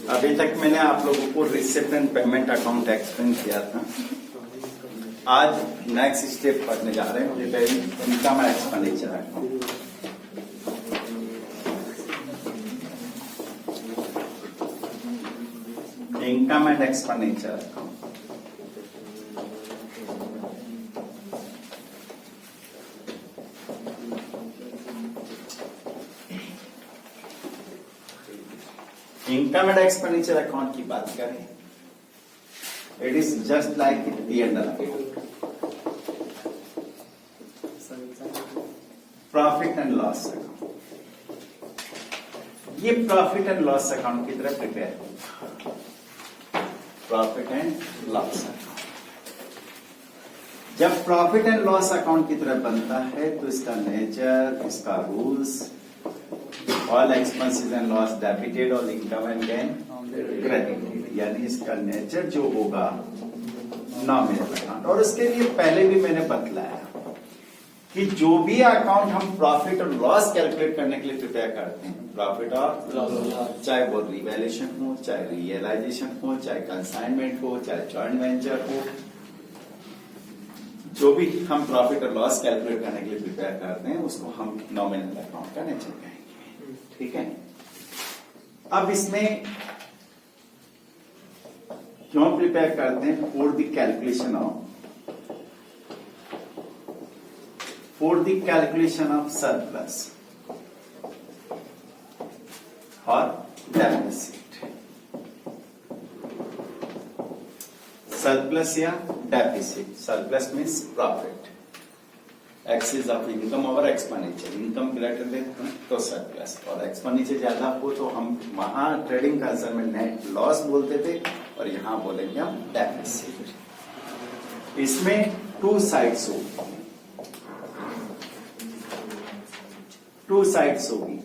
अभी तक मैंने आप लोगों को receipt and payment account explain किया था। आज नेक्स्ट स्टेप पढ़ने जा रहे हैं, preparing income and expenditure account. Income and expenditure account. Income and expenditure account की बात करें, it is just like P&L account, profit and loss account. ये प्रॉफिट एंड लॉस अकाउंट की तरह प्रिपेयर होगा, प्रॉफिट एंड लॉस अकाउंट। जब profit and loss account की तरह बनता है तो इसका नेचर, इसका rules, all expenses and loss debited और इनकम एंड गेन क्रेडिटेड, यानी इसका नेचर जो होगा नॉमिनल अकाउंट। और उसके लिए पहले भी मैंने बतलाया कि जो भी अकाउंट हम प्रॉफिट और लॉस कैलकुलेट करने के लिए प्रिपेयर करते हैं, प्रॉफिट और लॉस, चाहे वो रिवैल्यूएशन हो, चाहे रियलाइजेशन हो, चाहे कंसाइनमेंट हो, चाहे जॉइंट वेंचर हो, जो भी हम प्रॉफिट और लॉस कैलकुलेट करने के लिए प्रिपेयर करते हैं उसको हम नॉमिनल अकाउंट का नेचर कहेंगे। ठीक है। अब इसमें क्यों प्रिपेयर करते हैं? For the calculation of surplus और डेफिसिट। सरप्लस या deficit. Surplus means profit, excess of income over expenditure. Income greater than तो सरप्लस, और एक्सपेंडिचर ज्यादा हो तो हम वहां ट्रेडिंग कंसर्न में नेट लॉस बोलते थे और यहां बोलेंगे हम डेफिसिट। इसमें टू साइड्स होगी,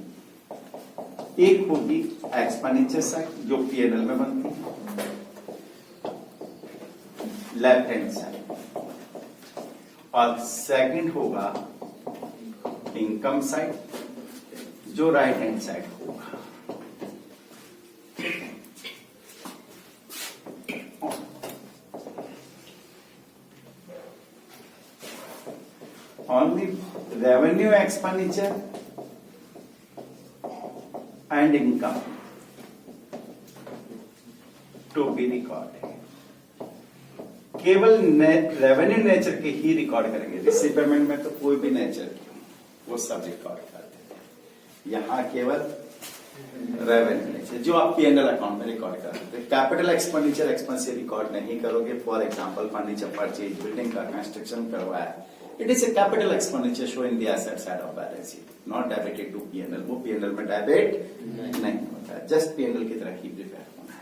एक होगी एक्सपेंडिचर साइड जो P&L में बनती है, लेफ्ट हैंड साइड, और सेकंड होगा इनकम साइड जो राइट हैंड साइड होगा। Only revenue, expenditure and income to be recorded। केवल रेवेन्यू नेचर के ही रिकॉर्ड करेंगे। रिसीव पेमेंट में तो कोई भी नेचर वो सब रिकॉर्ड करते हैं, यहाँ केवल रेवेन्यू नेचर जो आप P&L अकाउंट में रिकॉर्ड करते हैं। कैपिटल एक्सपेंडिचर एक्सपेंस रिकॉर्ड नहीं करोगे। For example furniture purchase, building का कंस्ट्रक्शन करवाया, it is a capital expenditure show in the asset side of balance sheet, not debited to P&L। वो P&L में debit नहीं होता है, जस्ट P&L की तरह ही प्रिपेयर होना है।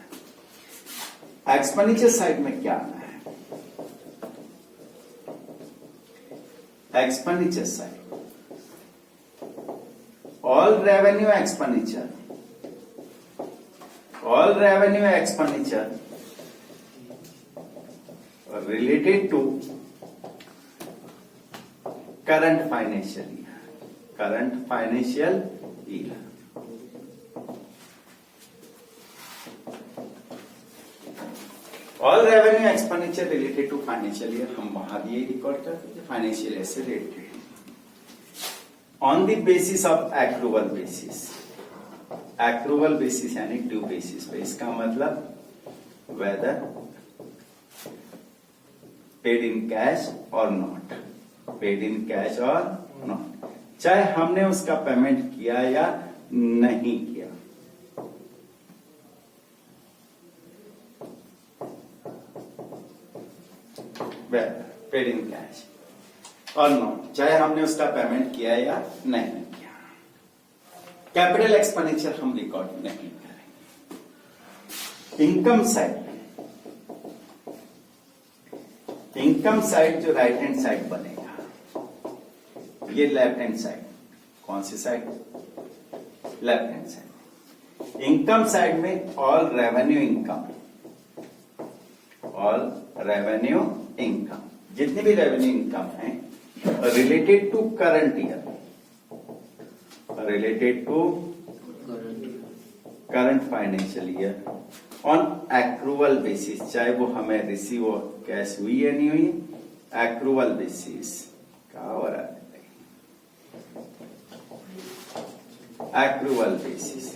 एक्सपेंडिचर साइड में क्या आना है? Expenditure side, all revenue expenditure related to current financial year। All revenue expenditure related to financial year हम वहां भी रिकॉर्ड करते हैं, फाइनेंशियल ईयर से रिलेटेड। On the basis of accrual basis यानी ड्यू बेसिस पे। इसका मतलब वेदर पेड इन कैश और नॉट, चाहे हमने उसका पेमेंट किया या नहीं किया। पेड इन कैश और नॉट, चाहे हमने उसका पेमेंट किया या नहीं किया। कैपिटल एक्सपेंडिचर हम रिकॉर्ड नहीं करेंगे। इनकम साइड जो राइट हैंड साइड बनेगा, ये लेफ्ट हैंड साइड। कौन सी side? Left hand side. Income side में ऑल रेवेन्यू इनकम, जितनी भी रेवेन्यू इनकम है related to current year, current financial year on accrual basis, चाहे वो हमें रिसीव और कैश हुई या नहीं हुई, एक्रूवल बेसिस क्या हो रहा है, accrual basis.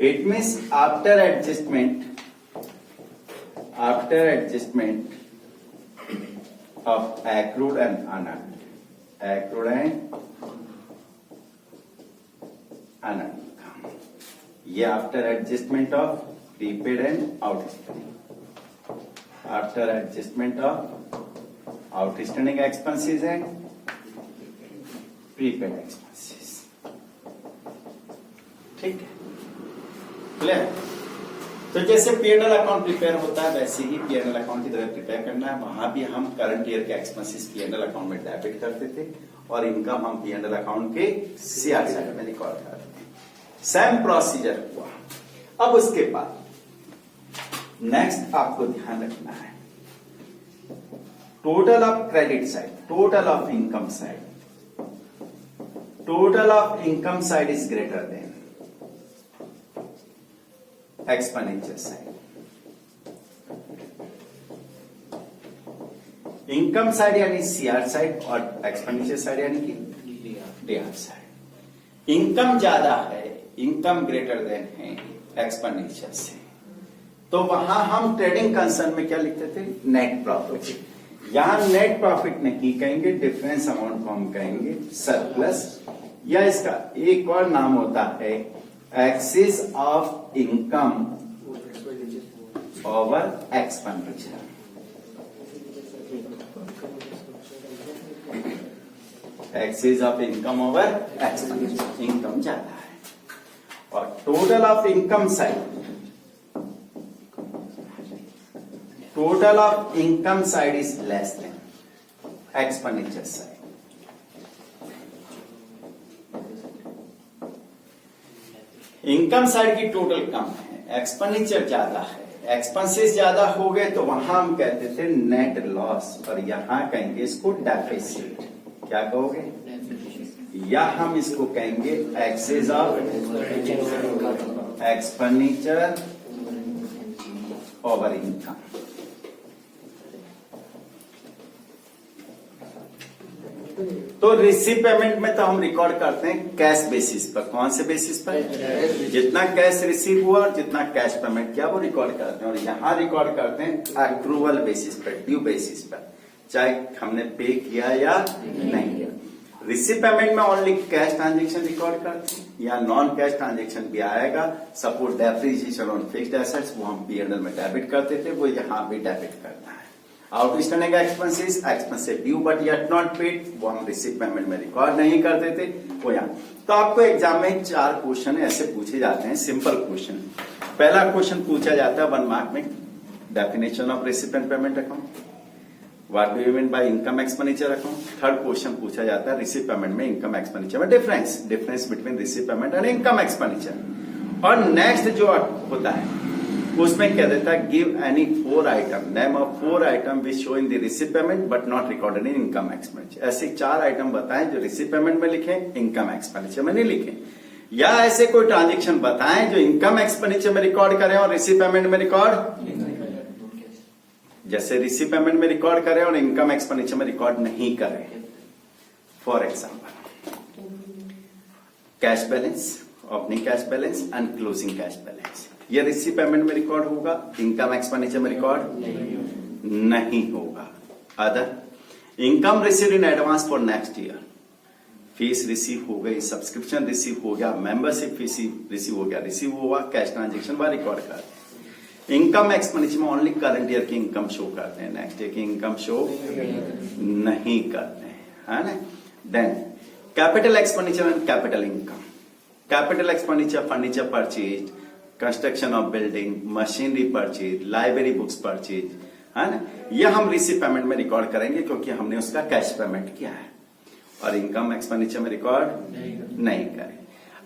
It means after adjustment of accrued and unearned, accrued and unearned income, ये after adjustment of prepaid and outstanding, after adjustment of outstanding expenses and prepaid expenses, ठीक है, क्लियर। तो जैसे P&L account prepare होता है वैसे ही P&L account इधर prepare करना है। वहां भी हम करंट ईयर के एक्सपेंसेस P&L अकाउंट में डेबिट करते थे और इनकम हम P&L अकाउंट के सीआर साइड में रिकॉर्ड करते थे। सेम प्रोसीजर हुआ। अब उसके बाद नेक्स्ट आपको ध्यान रखना है, total of credit side, total of income side, total of income side is greater than expenditure side. Income side यानी सीआर साइड और एक्सपेंडिचर साइड यानी कि डीआर साइड। इनकम ज्यादा है, इनकम ग्रेटर देन है एक्सपेंडिचर से, तो वहां हम ट्रेडिंग कंसर्न में क्या लिखते थे, नेट प्रॉफिट। यहां नेट प्रॉफिट नहीं कहेंगे, डिफरेंस अमाउंट को हम कहेंगे सरप्लस, या इसका एक और नाम होता है excess of income over expenditure. Excess of income over expenditure, income ज्यादा है और total of income side, total of income side is less than expenditure side. Income side की टोटल कम है, एक्सपेंडिचर ज्यादा है, एक्सपेंसेस ज्यादा हो गए तो वहां हम कहते थे नेट लॉस, और यहां कहेंगे इसको डेफिसिट। क्या कहोगे, या हम इसको कहेंगे excess of expenditure over income. तो रिसीव पेमेंट में तो हम रिकॉर्ड करते हैं कैश बेसिस पर। कौन से बेसिस पर, जितना कैश रिसीव हुआ और जितना कैश पेमेंट किया वो रिकॉर्ड करते हैं, और यहां रिकॉर्ड करते हैं एक्रूवल बेसिस पर, ड्यू बेसिस पर, चाहे हमने पे किया या नहीं किया। रिसीव पेमेंट में ओनली कैश ट्रांजेक्शन रिकॉर्ड करते हैं, या नॉन कैश ट्रांजेक्शन भी आएगा। Suppose depreciation on fixed assets, वो हम P&L में डेबिट करते थे, वो यहां भी डेबिट करना है। Outstanding expenses, expenses due but yet not paid, वो हम रिसीव पेमेंट में रिकॉर्ड नहीं करते थे, वो यहाँ। तो आपको एग्जाम में 4 क्वेश्चन ऐसे पूछे जाते हैं, सिंपल क्वेश्चन। पहला क्वेश्चन पूछा जाता है 1 मार्क में, definition of recipient payment account, what do you mean by income expenditure account. Third question पूछा जाता है रिसीव पेमेंट में इनकम एक्सपेंडिचर में difference between receive payment and income expenditure. और नेक्स्ट जो होता है उसमें क्या देता है, give any 4 item, name of 4 item which show in the receive payment but not recorded in income expenditure. ऐसे 4 आइटम बताएं जो रिसीव पेमेंट में लिखे, इनकम एक्सपेंडिचर में नहीं लिखे, या ऐसे कोई ट्रांजेक्शन बताएं जो इनकम एक्सपेंडिचर में रिकॉर्ड करें और रिसीव पेमेंट में रिकॉर्ड, जैसे रिसीव पेमेंट में रिकॉर्ड करें और इनकम एक्सपेंडिचर में रिकॉर्ड नहीं करें। For example cash balance, opening cash balance and closing cash balance, ये रिसीव पेमेंट में रिकॉर्ड होगा, इनकम एक्सपेंडिचर में रिकॉर्ड नहीं होगा। Other income receive in advance for next year, fees receive हो गई, सब्सक्रिप्शन रिसीव हो गया, मेंबरशिप फीस रिसीव हो गया, रिसीव हुआ, कैश ट्रांजेक्शन वह रिकॉर्ड करते हैं। इनकम एक्सपेंडिचर में ओनली करंट ईयर की इनकम शो करते हैं, नेक्स्ट ईयर की इनकम शो नहीं करते हैं, है ना। Then capital expenditure and capital income. Capital expenditure furniture purchase, construction of building, machinery purchase, library books purchase, है ना, यह हम रिसीव पेमेंट में रिकॉर्ड करेंगे क्योंकि हमने उसका कैश पेमेंट किया है, और इनकम एक्सपेंडिचर में रिकॉर्ड नहीं करें।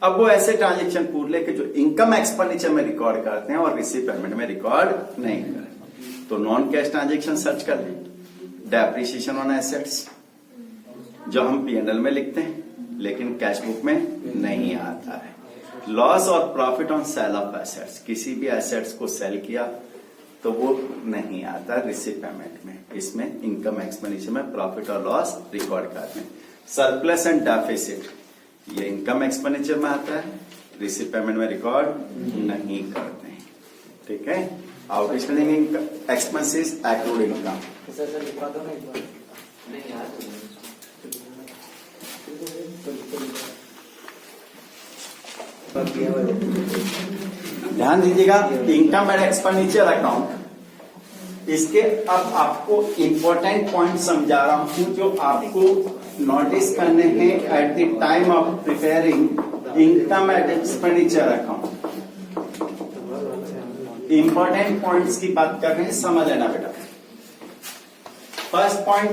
अब वो ऐसे ट्रांजेक्शन पूछ ले कि जो इनकम एक्सपेंडिचर में रिकॉर्ड करते हैं और रिसीव पेमेंट में रिकॉर्ड नहीं करें, तो नॉन कैश ट्रांजेक्शन सर्च कर लें। डेप्रिसिएशन ऑन एसेट्स जो हम P&L में लिखते हैं लेकिन कैश बुक में नहीं आता है, लॉस और profit on sale of assets, किसी भी एसेट्स को सेल किया तो वो नहीं आता रिसीव पेमेंट में, इसमें इनकम एक्सपेंडिचर में प्रॉफिट और लॉस रिकॉर्ड करते हैं। सरप्लस एंड डेफिसिट ये इनकम एक्सपेंडिचर में आता है, रिसीव पेमेंट में रिकॉर्ड नहीं करते हैं। ठीक है, outstanding expenses accrued income. Sir लिखवा दो ना एक बार। नहीं यार ध्यान दीजिएगा, इनकम एंड एक्सपेंडिचर अकाउंट, इसके अब आपको इंपॉर्टेंट पॉइंट समझा रहा हूं जो आपको नोटिस करने हैं at the time of preparing income and expenditure account. Important points की बात कर रहे हैं, समझ लेना बेटा। First point,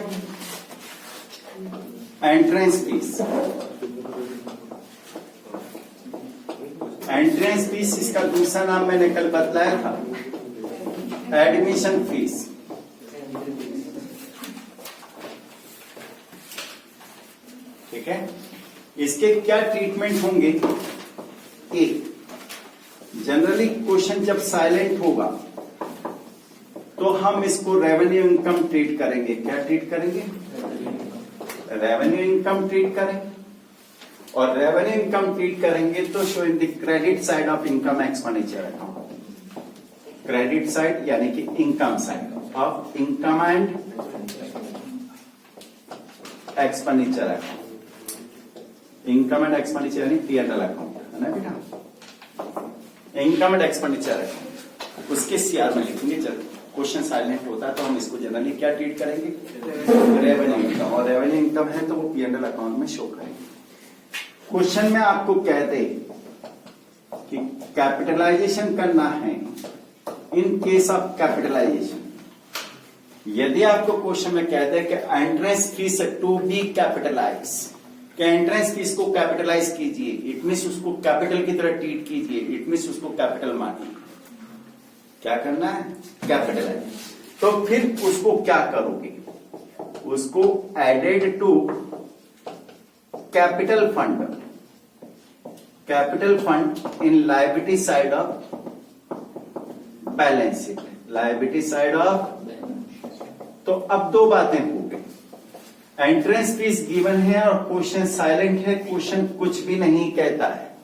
entrance fees. Entrance fees इसका दूसरा नाम मैंने कल बतलाया था, एडमिशन फीस। ठीक है, इसके क्या ट्रीटमेंट होंगे? एक, जनरली क्वेश्चन जब साइलेंट होगा तो हम इसको रेवेन्यू इनकम ट्रीट करेंगे। क्या ट्रीट करेंगे? रेवेन्यू इनकम ट्रीट करेंगे। और रेवेन्यू इनकम ट्रीट करेंगे तो show in the credit side of income expenditure account. Credit side यानी कि income side of income and expenditure account. Income and expenditure यानी P&L अकाउंट है ना बेटा। इनकम एंड एक्सपेंडिचर अकाउंट उसके सीआर में लिखेंगे। जब क्वेश्चन साइलेंट होता है तो हम इसको जनरली क्या ट्रीट करेंगे? Revenue income. और रेवेन्यू इनकम है तो वो P&L अकाउंट में शो करेंगे। क्वेश्चन में आपको कहते कि कैपिटलाइजेशन करना है इन केस ऑफ कैपिटलाइजेशन। यदि आपको क्वेश्चन में कहते हैं कि entrance fees to be capitalise, कि एंट्रेंस फीस को कैपिटलाइज कीजिए, इट मीन्स उसको कैपिटल की तरह ट्रीट कीजिए, इट मीन्स उसको कैपिटल मानिए। क्या करना है? कैपिटलाइज। तो फिर उसको क्या करोगे? उसको added to capital fund, capital fund in liability side of balance sheet, liability side of. तो अब दो बातें हो गई, एंट्रेंस फीस गिवन है और क्वेश्चन साइलेंट है, क्वेश्चन कुछ भी नहीं कहता है,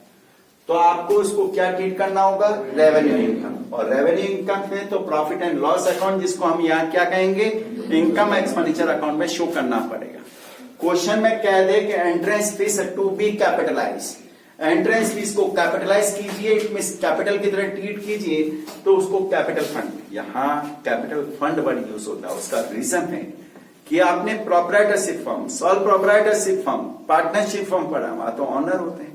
तो आपको इसको क्या ट्रीट करना होगा? Revenue income. और रेवेन्यू इनकम है तो प्रॉफिट एंड लॉस अकाउंट, जिसको हम यहां क्या कहेंगे? इनकम एक्सपेंडिचर अकाउंट में शो करना पड़ेगा। क्वेश्चन में कह दे कि entrance fees to be capitalise, entrance fees को कैपिटलाइज कीजिए, इट मींस कैपिटल की तरह ट्रीट कीजिए, तो उसको कैपिटल फंड। यहां कैपिटल फंड वर्ड यूज होता है। उसका रीजन है कि आपने proprietorship firm, sole proprietorship firm, partnership firm पढ़ा, वहां तो ऑनर होते हैं।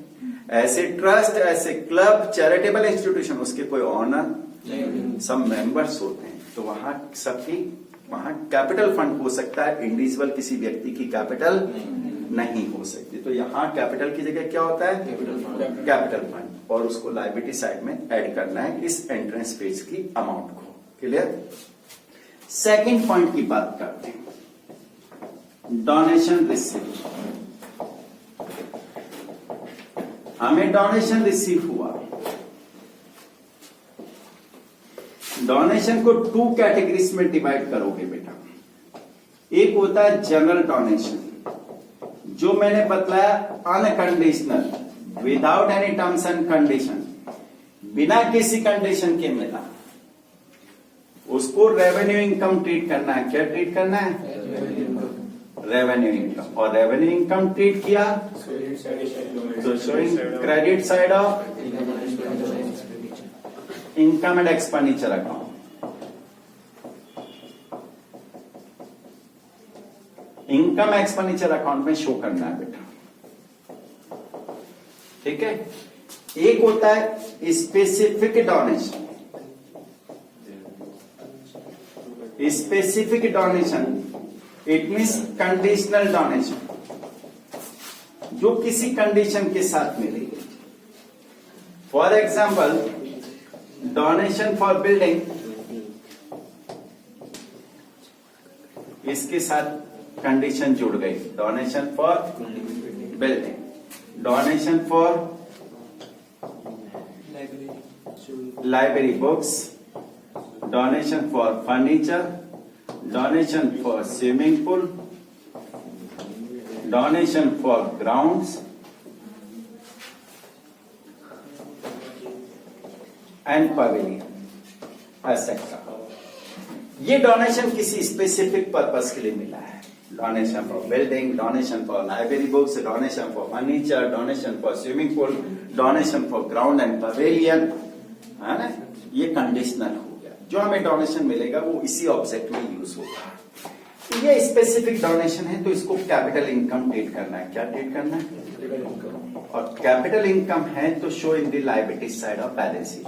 ऐसे ट्रस्ट, ऐसे क्लब, चैरिटेबल इंस्टीट्यूशन, उसके कोई ऑनर, सब मेंबर्स होते हैं। तो वहां सबकी वहां कैपिटल फंड हो सकता है, इंडिविजुअल किसी व्यक्ति की कैपिटल नहीं हो सकती। तो यहां कैपिटल की जगह क्या होता है? Capital fund. और उसको लायबिलिटी साइड में ऐड करना है इस एंट्रेंस फीस की अमाउंट को। क्लियर? सेकंड पॉइंट की बात करते हैं, डोनेशन रिसीव। हमें डोनेशन रिसीव हुआ। डोनेशन को टू कैटेगरीज में डिवाइड करोगे बेटा। एक होता है जनरल डोनेशन, जो मैंने बतलाया unconditional, without any terms and condition, बिना किसी कंडीशन के मिला, उसको रेवेन्यू इनकम ट्रीट करना है। क्या ट्रीट करना है? Revenue income. और रेवेन्यू इनकम ट्रीट किया तो showing credit side of income and expenditure account. Income expenditure account में शो करना है बेटा। ठीक है? एक होता है specific donation. Specific donation it means conditional donation, जो किसी कंडीशन के साथ मिलेगी। For example, donation for building, इसके साथ कंडीशन जुड़ गई। Donation for building, donation for library books, donation for furniture, donation for swimming pool, donation for grounds, and pavilion, etc. ये डोनेशन किसी स्पेसिफिक पर्पस के लिए मिला है. Donation for building, donation for library books, donation for furniture, donation for swimming pool, donation for ground and pavilion, है ना. ये conditional हो गया. जो हमें डोनेशन मिलेगा वो इसी ऑब्जेक्ट में यूज होगा. ये स्पेसिफिक डोनेशन है तो इसको कैपिटल इनकम ट्रीट करना है. क्या ट्रीट करना है? और कैपिटल इनकम है तो show in the liability side of balance sheet.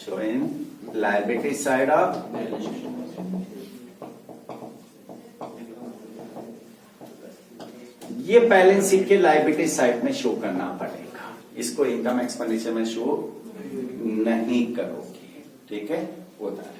Show in liability side of, ये बैलेंस शीट के लायबिलिटी साइड में शो करना पड़ेगा. इसको इनकम एक्सपेंडिचर में शो नहीं करोगे. ठीक है, होता है.